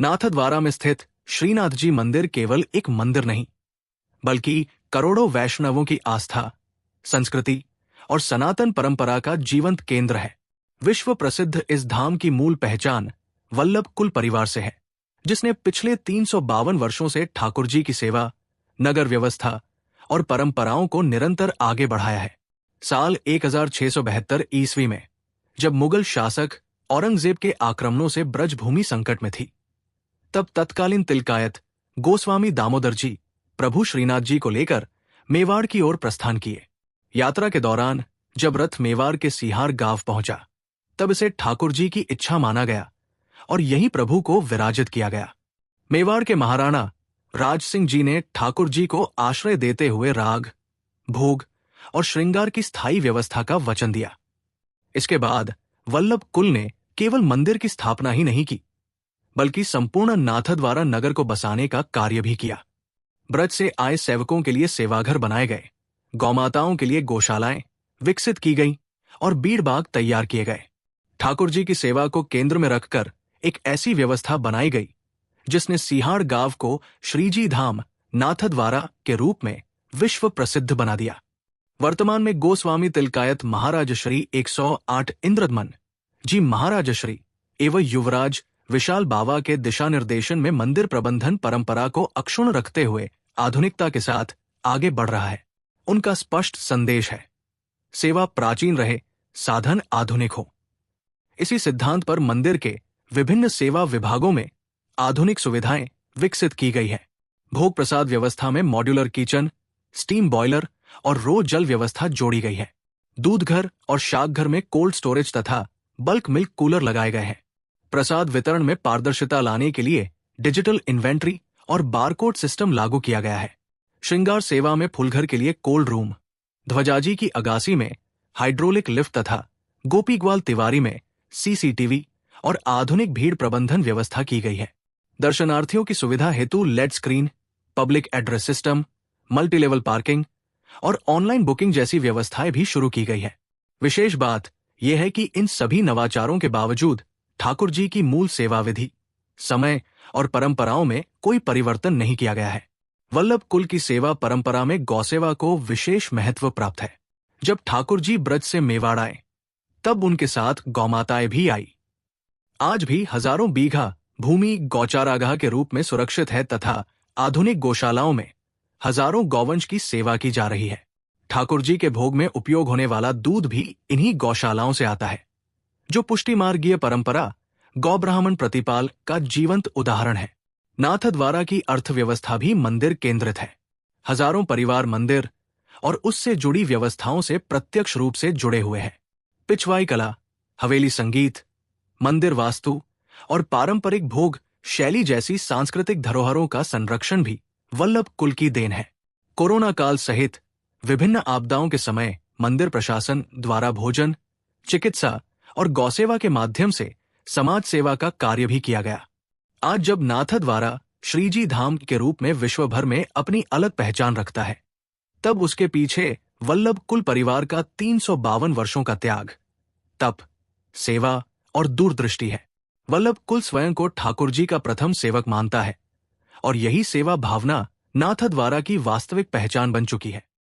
नाथद्वारा में स्थित श्रीनाथ जी मंदिर केवल एक मंदिर नहीं, बल्कि करोड़ों वैष्णवों की आस्था, संस्कृति और सनातन परंपरा का जीवंत केंद्र है। विश्व प्रसिद्ध इस धाम की मूल पहचान वल्लभ कुल परिवार से है, जिसने पिछले 352 वर्षों से ठाकुर जी की सेवा, नगर व्यवस्था और परंपराओं को निरंतर आगे बढ़ाया है। साल 1672 ईस्वी में जब मुगल शासक औरंगजेब के आक्रमणों से ब्रजभूमि संकट में थी, तब तत्कालीन तिलकायत गोस्वामी दामोदर जी प्रभु श्रीनाथ जी को लेकर मेवाड़ की ओर प्रस्थान किए। यात्रा के दौरान जब रथ मेवाड़ के सीहार गांव पहुंचा, तब इसे ठाकुर जी की इच्छा माना गया और यहीं प्रभु को विराजित किया गया। मेवाड़ के महाराणा राज सिंह जी ने ठाकुर जी को आश्रय देते हुए राग, भोग और श्रृंगार की स्थायी व्यवस्था का वचन दिया। इसके बाद वल्लभ कुल ने केवल मंदिर की स्थापना ही नहीं की, बल्कि संपूर्ण नाथद्वारा नगर को बसाने का कार्य भी किया। ब्रज से आए सेवकों के लिए सेवाघर बनाए गए, गौमाताओं के लिए गौशालाएं विकसित की गईं और बीड़ बाग तैयार किए गए। ठाकुर जी की सेवा को केंद्र में रखकर एक ऐसी व्यवस्था बनाई गई जिसने सीहाड़ गांव को श्रीजी धाम नाथद्वारा के रूप में विश्व प्रसिद्ध बना दिया। वर्तमान में गोस्वामी तिलकायत महाराज श्री 108 इंद्रदमन जी महाराज श्री एवं युवराज विशाल बावा के दिशा निर्देशन में मंदिर प्रबंधन परंपरा को अक्षुण्ण रखते हुए आधुनिकता के साथ आगे बढ़ रहा है। उनका स्पष्ट संदेश है, सेवा प्राचीन रहे, साधन आधुनिक हो। इसी सिद्धांत पर मंदिर के विभिन्न सेवा विभागों में आधुनिक सुविधाएं विकसित की गई है। भोग प्रसाद व्यवस्था में मॉड्यूलर किचन, स्टीम बॉयलर और रो जल व्यवस्था जोड़ी गई है। दूध घर और शाक घर में कोल्ड स्टोरेज तथा बल्क मिल्क कूलर लगाए गए हैं। प्रसाद वितरण में पारदर्शिता लाने के लिए डिजिटल इन्वेंट्री और बारकोड सिस्टम लागू किया गया है। श्रृंगार सेवा में फुलघर के लिए कोल्ड रूम, ध्वजाजी की अगासी में हाइड्रोलिक लिफ्ट तथा गोपीग्वाल तिवारी में सीसीटीवी और आधुनिक भीड़ प्रबंधन व्यवस्था की गई है। दर्शनार्थियों की सुविधा हेतु LED screen, public address system, multilevel parking और ऑनलाइन बुकिंग जैसी व्यवस्थाएं भी शुरू की गई है। विशेष बात यह है कि इन सभी नवाचारों के बावजूद ठाकुर जी की मूल सेवा विधि, समय और परंपराओं में कोई परिवर्तन नहीं किया गया है। वल्लभ कुल की सेवा परंपरा में गौसेवा को विशेष महत्व प्राप्त है। जब ठाकुर जी ब्रज से मेवाड़ आए, तब उनके साथ गौमाताएं भी आई। आज भी हजारों बीघा भूमि गौचारागाह के रूप में सुरक्षित है तथा आधुनिक गौशालाओं में हजारों गौवंश की सेवा की जा रही है। ठाकुर जी के भोग में उपयोग होने वाला दूध भी इन्हीं गौशालाओं से आता है, जो पुष्टि मार्गीय परंपरा गौब्राह्मण प्रतिपाल का जीवंत उदाहरण है। नाथद्वारा की अर्थव्यवस्था भी मंदिर केंद्रित है। हजारों परिवार मंदिर और उससे जुड़ी व्यवस्थाओं से प्रत्यक्ष रूप से जुड़े हुए हैं। पिछवाई कला, हवेली संगीत, मंदिर वास्तु और पारंपरिक भोग शैली जैसी सांस्कृतिक धरोहरों का संरक्षण भी वल्लभ कुल की देन है। कोरोना काल सहित विभिन्न आपदाओं के समय मंदिर प्रशासन द्वारा भोजन, चिकित्सा और गौसेवा के माध्यम से समाज सेवा का कार्य भी किया गया। आज जब नाथद्वारा श्रीजी धाम के रूप में विश्व भर में अपनी अलग पहचान रखता है, तब उसके पीछे वल्लभ कुल परिवार का 352 वर्षों का त्याग, तप, सेवा और दूरदृष्टि है। वल्लभ कुल स्वयं को ठाकुर जी का प्रथम सेवक मानता है और यही सेवा भावना नाथद्वारा की वास्तविक पहचान बन चुकी है।